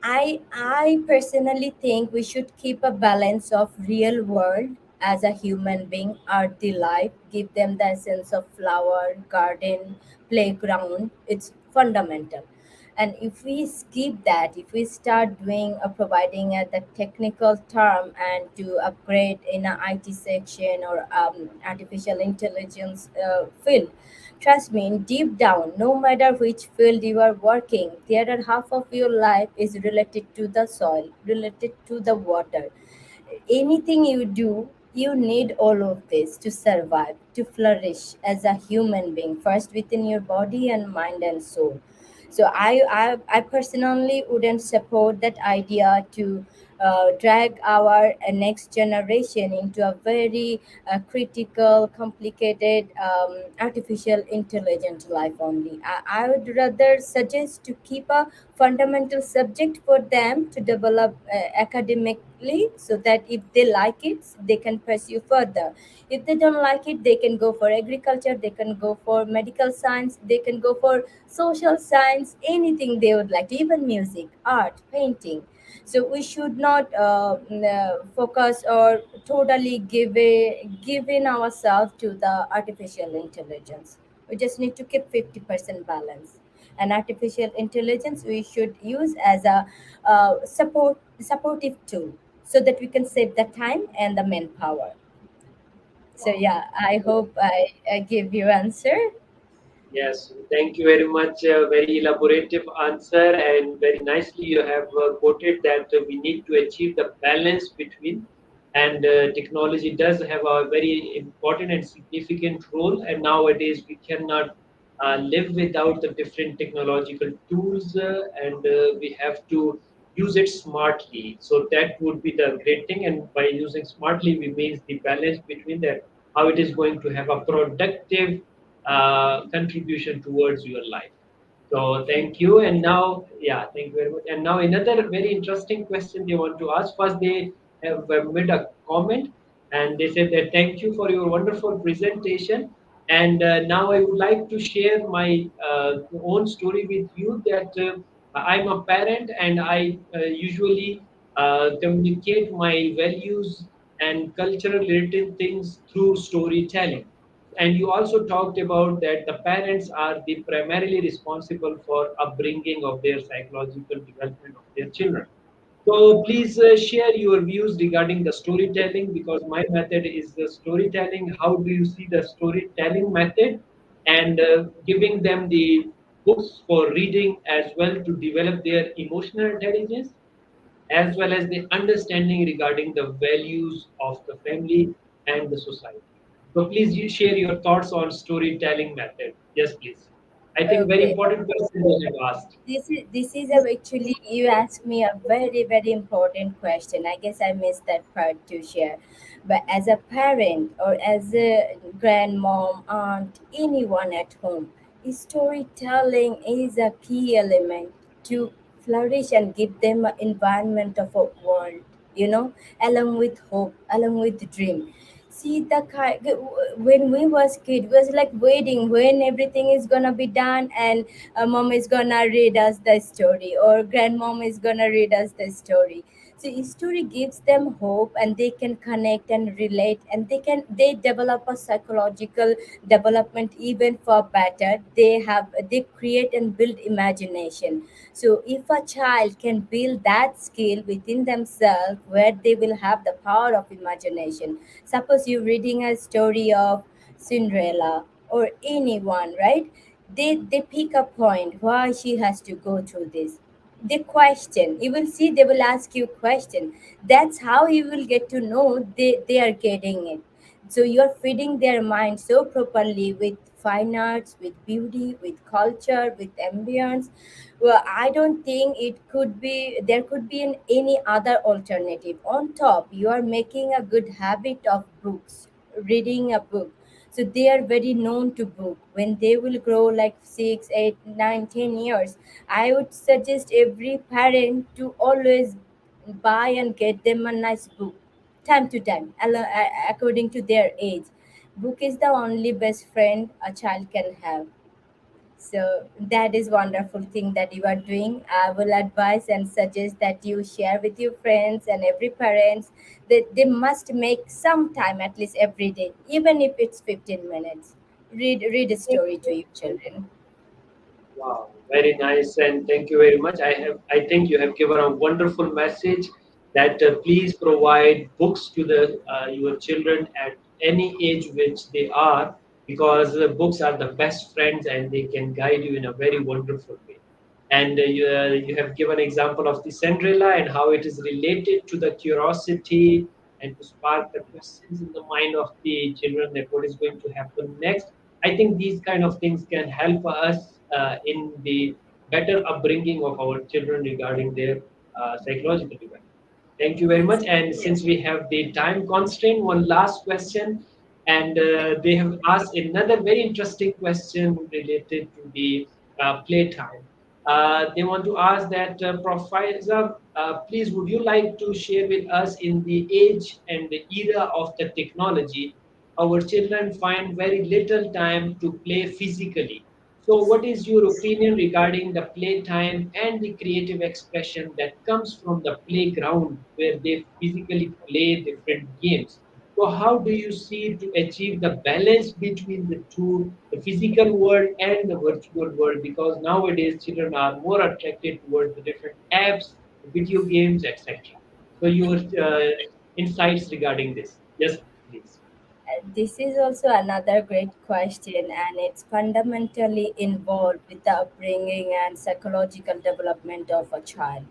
I personally think we should keep a balance of real world as a human being, earthy life, give them the sense of flower, garden, playground. It's fundamental. And if we skip that, if we start doing providing the technical term and to upgrade in a IT section or artificial intelligence field, trust me, deep down, no matter which field you are working, there are half of your life is related to the soil, related to the water. Anything you do, you need all of this to survive, to flourish as a human being, first within your body and mind and soul. So I personally wouldn't support that idea to drag our next generation into a very critical, complicated artificial intelligent life only. I would rather suggest to keep a fundamental subject for them to develop academically, so that if they like it, they can pursue further. If they don't like it, they can go for agriculture, they can go for medical science, they can go for social science, anything they would like, even music, art, painting. So we should not focus or totally give in ourselves to the artificial intelligence. We just need to keep 50% balance. And artificial intelligence we should use as a supportive tool, so that we can save the time and the manpower. So Wow. yeah, I hope I give you answer. Yes, thank you very much. Very elaborative answer, and very nicely you have quoted that we need to achieve the balance between. And technology does have a very important and significant role. And nowadays we cannot live without the different technological tools, and we have to use it smartly. So that would be the great thing. And by using smartly, we means the balance between that, how it is going to have a productive contribution towards your life. So thank you. And now, yeah, thank you very much. And now another very interesting question they want to ask. First, they have made a comment and they said that thank you for your wonderful presentation. And now I would like to share my own story with you that I'm a parent and I usually communicate my values and cultural related things through storytelling. And you also talked about that the parents are the primarily responsible for upbringing of their psychological development of their children. So please share your views regarding the storytelling, because my method is the storytelling. How do you see the storytelling method, and giving them the books for reading as well to develop their emotional intelligence, as well as the understanding regarding the values of the family and the society. So please you share your thoughts on storytelling method. Yes, please. I think very Okay. important question you have asked. Actually, you asked me a very very important question. I guess I missed that part to share. But as a parent or as a grandmom, aunt, anyone at home, storytelling is a key element to flourish and give them an environment of a world. You know, along with hope, along with dream. See the when we was kid, was like waiting when everything is gonna be done, and mom is gonna read us the story or grandmom is gonna read us the story. So story gives them hope, and they can connect and relate, and they develop a psychological development even for better. They create and build imagination. So if a child can build that skill within themselves, where they will have the power of imagination. Suppose you're reading a story of Cinderella or anyone, right? They pick a point why she has to go through this. They question. You will see they will ask you question. That's how you will get to know they are getting it. So you're feeding their mind so properly with fine arts, with beauty, with culture, with ambience. Well, I don't think it could be there could be any other alternative. On top, you are making a good habit of books, reading a book. So they are very known to book. When they will grow like 6, 8, 9, 10 years, I would suggest every parent to always buy and get them a nice book, time to time, according to their age. Book is the only best friend a child can have. So that is wonderful thing that you are doing. I will advise and suggest that you share with your friends and every parents that they must make some time at least every day, even if it's 15 minutes. Read a story to your children. Wow, very nice, and thank you very much. I think you have given a wonderful message that please provide books to the your children at any age which they are, because books are the best friends and they can guide you in a very wonderful way. And you have given example of the Cinderella and how it is related to the curiosity and to spark the questions in the mind of the children that what is going to happen next. I think these kind of things can help us in the better upbringing of our children regarding their psychological development. Thank you very much. And since we have the time constraint, one last question. And they have asked another very interesting question related to the playtime. They want to ask that, Professor, please, would you like to share with us in the age and the era of the technology, our children find very little time to play physically. So, what is your opinion regarding the playtime and the creative expression that comes from the playground where they physically play different games? So, how do you see to achieve the balance between the two, the physical world and the virtual world? Because nowadays children are more attracted towards the different apps, video games, etc. So, your insights regarding this? Yes, please. This is also another great question, and it's fundamentally involved with the upbringing and psychological development of a child.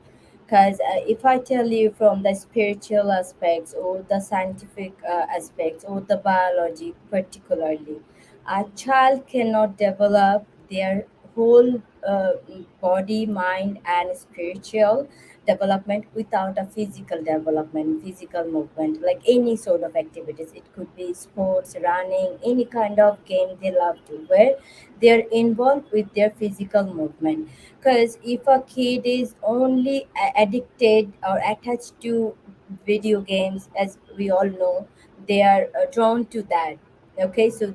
Because if I tell you from the spiritual aspects or the scientific aspects or the biology, particularly, a child cannot develop their whole body, mind, and spiritual development without a physical development, physical movement, like any sort of activities. It could be sports, running, any kind of game they love to, where they're involved with their physical movement. Because if a kid is only addicted or attached to video games, as we all know, they are drawn to that. Okay, so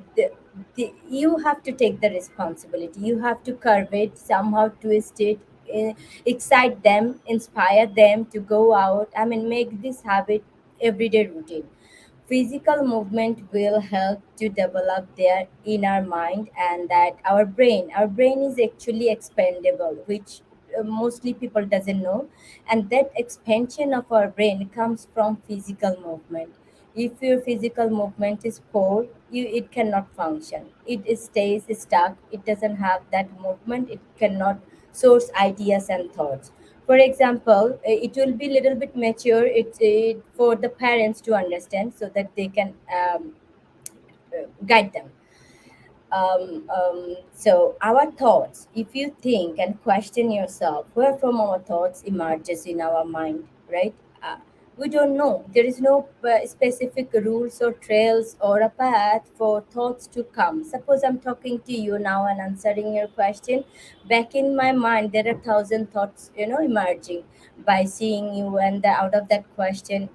you have to take the responsibility. You have to curve it, somehow twist it, excite them, inspire them to go out. I mean, make this habit everyday routine. Physical movement will help to develop their inner mind, and that our brain is actually expandable, which mostly people doesn't know. And that expansion of our brain comes from physical movement. If your physical movement is poor, it cannot function. Stays stuck. It doesn't have that movement. It cannot source ideas and thoughts. For example, it will be little bit mature for the parents to understand, so that they can guide them. So our thoughts, if you think and question yourself, where from our thoughts emerges in our mind, right? uh, we don't know. There is no specific rules or trails or a path for thoughts to come. Suppose I'm talking to you now and answering your question. Back in my mind there are thousand thoughts, emerging by seeing you, and out of that question,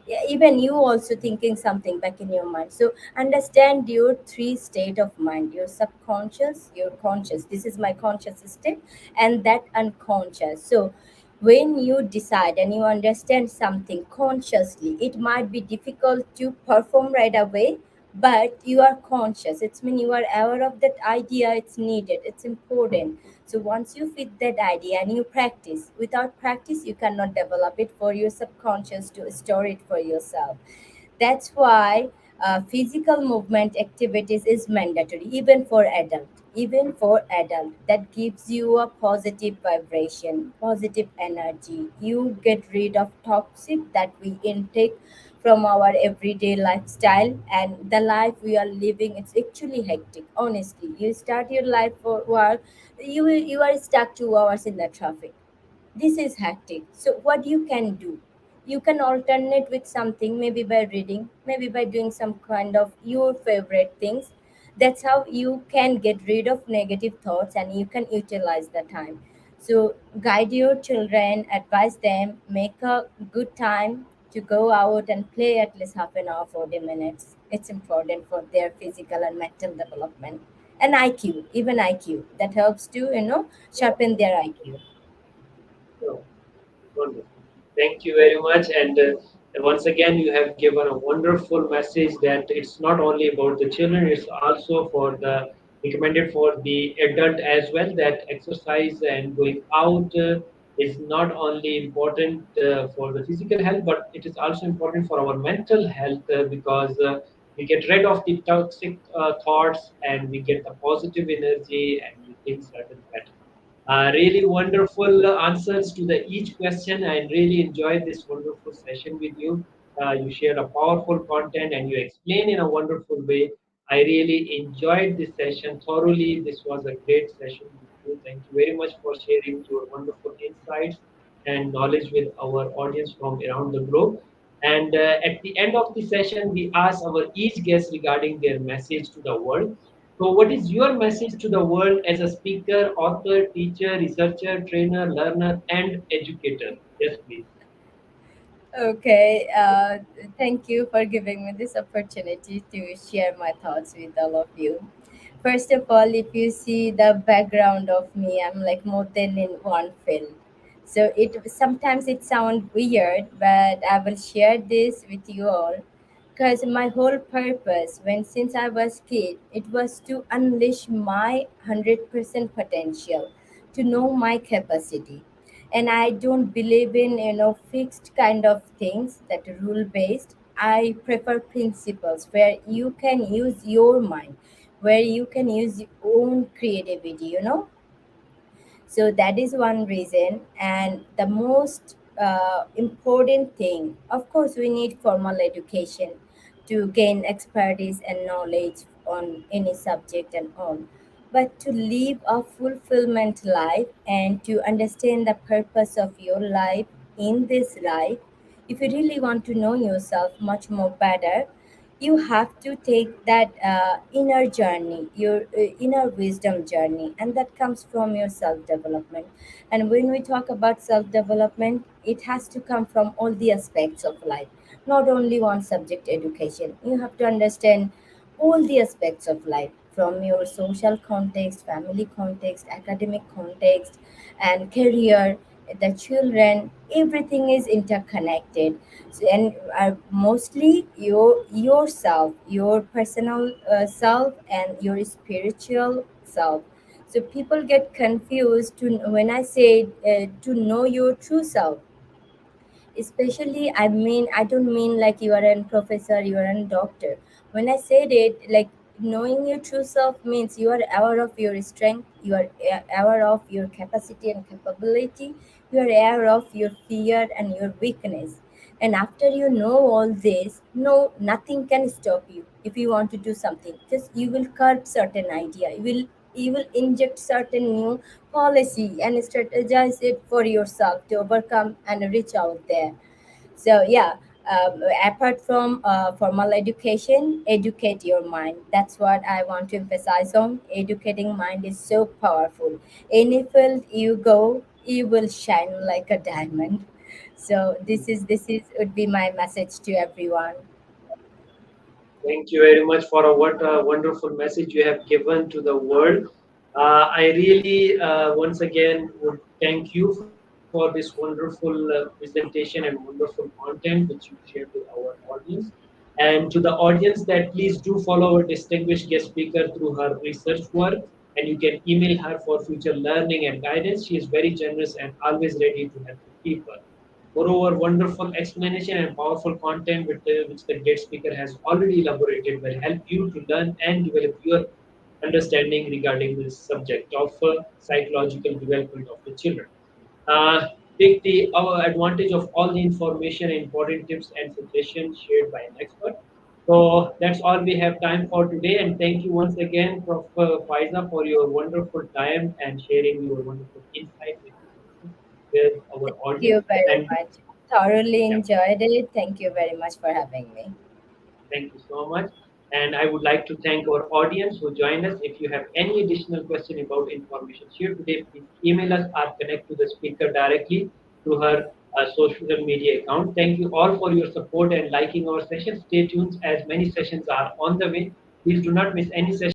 yeah, even you also thinking something back in your mind. So understand your three state of mind: your subconscious, your conscious, this is my conscious state, and that unconscious. So when you decide and you understand something consciously, it might be difficult to perform right away, but you are conscious. It's mean you are aware of that idea. It's needed, it's important. So once you fit that idea and you practice, without practice you cannot develop it for your subconscious to store it for yourself. That's why physical movement activities is mandatory, even for adult. Even for adult, that gives you a positive vibration, positive energy. You get rid of toxic that we intake from our everyday lifestyle, and the life we are living, it's actually hectic. Honestly, you start your life for work, you are stuck 2 hours in the traffic. This is hectic. So what you can do, you can alternate with something, maybe by reading, maybe by doing some kind of your favorite things. That's how you can get rid of negative thoughts and you can utilize the time. So guide your children, advise them, make a good time to go out and play at least half an hour, 40 minutes. It's important for their physical and mental development. And IQ, even IQ, that helps to, sharpen their IQ. No, wonderful. Thank you very much. And once again, you have given a wonderful message that it's not only about the children, it's also for the recommended for the adult as well, that exercise and going out is not only important for the physical health, but it is also important for our mental health because we get rid of the toxic thoughts and we get the positive energy and we think certain better. Really wonderful answers to the each question. I really enjoyed this wonderful session with you. You shared a powerful content and you explained in a wonderful way. I really enjoyed this session thoroughly. This was a great session with you. Thank you very much for sharing your wonderful insights and knowledge with our audience from around the globe. And at the end of the session, we ask our each guest regarding their message to the world. So, what is your message to the world as a speaker, author, teacher, researcher, trainer, learner, and educator? Yes, please. Okay, thank you for giving me this opportunity to share my thoughts with all of you. First of all, if you see the background of me, I'm like more than in one field. So it sometimes it sounds weird, but I will share this with you all because my whole purpose when since I was kid, it was to unleash my 100% potential, to know my capacity. And I don't believe in fixed kind of things that rule based. I prefer principles where you can use your mind, where you can use your own creativity. So that is one reason. And the most important thing, of course, we need formal education to gain expertise and knowledge on any subject and all. But to live a fulfillment life and to understand the purpose of your life in this life, if you really want to know yourself much more better, you have to take that inner journey, your inner wisdom journey, and that comes from your self development. And when we talk about self development, it has to come from all the aspects of life, not only one subject education. You have to understand all the aspects of life, from your social context, family context, academic context, and career, the children, everything is interconnected. So, and mostly yourself, your personal self, and your spiritual self. So people get confused to when I say to know your true self. Especially, I don't mean like you are a professor, you are a doctor. When I said it, like, knowing your true self means you are aware of your strength, you are aware of your capacity and capability, you are aware of your fear and your weakness. And after you know all this, no, nothing can stop you. If you want to do something, just you will curb certain idea, you will inject certain new policy and strategize it for yourself to overcome and reach out there. So yeah, apart from formal education, educate your mind. That's what I want to emphasize on. Educating mind is so powerful. Any field you go, you will shine like a diamond. So this is would be my message to everyone. Thank you very much for what a wonderful message you have given to the world. I really, once again, would thank you for this wonderful presentation and wonderful content which you shared with our audience. And to the audience, that please do follow our distinguished guest speaker through her research work, and you can email her for future learning and guidance. She is very generous and always ready to help the people. Moreover, wonderful explanation and powerful content which the great speaker has already elaborated will help you to learn and develop your understanding regarding this subject of psychological development of the children. Uh, take the advantage of all the information, important tips, and suggestions shared by an expert. So that's all we have time for today. And thank you once again, Prof. Faiza, for your wonderful time and sharing your wonderful insight with our Thank audience. you very And much. Thoroughly yeah, enjoyed it. Thank you very much for having me. thank you so much. And I would like to thank our audience who joined us. If you have any additional question about information shared today, please email us or connect to the speaker directly through her social media account. Thank you all for your support and liking our session. Stay tuned as many sessions are on the way. Please do not miss any session.